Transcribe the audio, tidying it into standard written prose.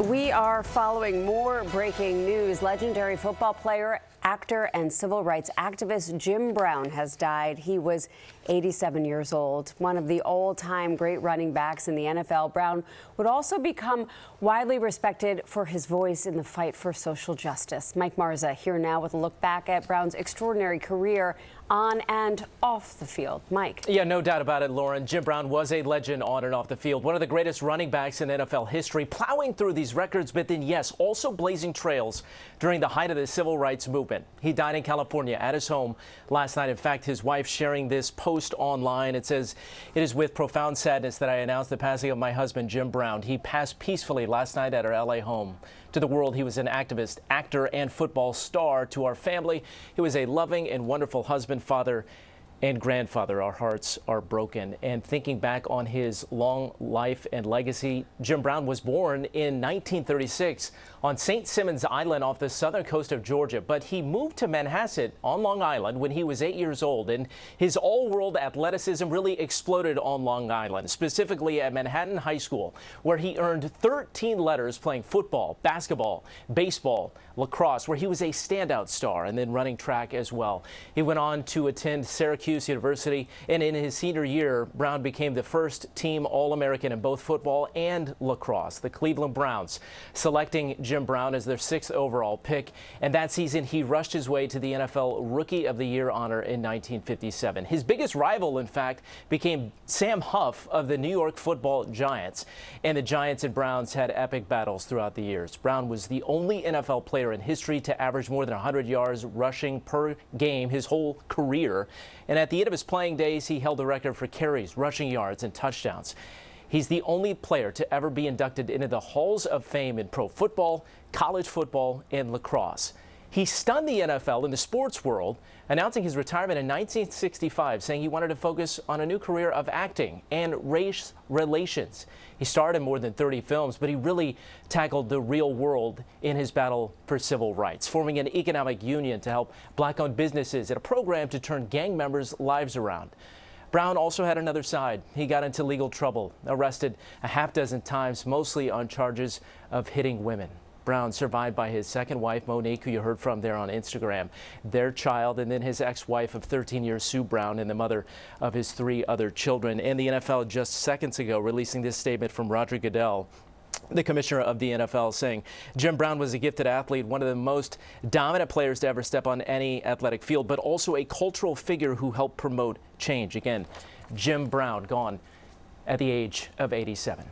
We are following more breaking news. Legendary football player, actor, and civil rights activist Jim Brown has died. He was 87 years old. One of the all-time great running backs in the NFL, Brown would also become widely respected for his voice in the fight for social justice. Mike Marza here now with a look back at Brown's extraordinary career on and off the field. Mike. Yeah, no doubt about it, Lauren. Jim Brown was a legend on and off the field. One of the greatest running backs in NFL history, plowing through these records, but then, yes, also blazing trails during the height of the civil rights movement. He died in California at his home last night. In fact, his wife sharing this post online. It says, "It is with profound sadness that I announce the passing of my husband, Jim Brown. He passed peacefully last night at our LA home. To the world, he was an activist, actor, and football star. To our family, he was a loving and wonderful husband, father, and grandfather. Our hearts are broken." And thinking back on his long life and legacy, Jim Brown was born in 1936 on St. Simons Island off the southern coast of Georgia, but he moved to Manhasset on Long Island when he was 8 years old, and his all-world athleticism really exploded on Long Island, specifically at Manhattan High School, where he earned 13 letters playing football, basketball, baseball, lacrosse, where he was a standout star, and then running track as well. He went on to attend Syracuse University, and in his senior year, Brown became the first team All-American in both football and lacrosse. The Cleveland Browns selecting Jim Brown as their 6th overall pick, and that season he rushed his way to the NFL Rookie of the Year honor in 1957. His biggest rival, in fact, became Sam Huff of the New York Football Giants, and the Giants and Browns had epic battles throughout the years. Brown was the only NFL player in history to average more than 100 yards rushing per game his whole career, and at the end of his playing days, he held the record for carries, rushing yards, and touchdowns. He's the only player to ever be inducted into the Halls of Fame in pro football, college football, and lacrosse. He stunned the NFL in the sports world, announcing his retirement in 1965, saying he wanted to focus on a new career of acting and race relations. He starred in more than 30 films, but he really tackled the real world in his battle for civil rights, forming an economic union to help black-owned businesses and a program to turn gang members' lives around. Brown also had another side. He got into legal trouble, arrested a half-dozen times, mostly on charges of hitting women. Brown survived by his second wife, Monique, who you heard from there on Instagram, their child, and then his ex-wife of 13 years, Sue Brown, and the mother of his 3 other children. And the NFL just seconds ago releasing this statement from Roger Goodell, the commissioner of the NFL, saying Jim Brown was a gifted athlete, one of the most dominant players to ever step on any athletic field, but also a cultural figure who helped promote change. Again, Jim Brown gone at the age of 87.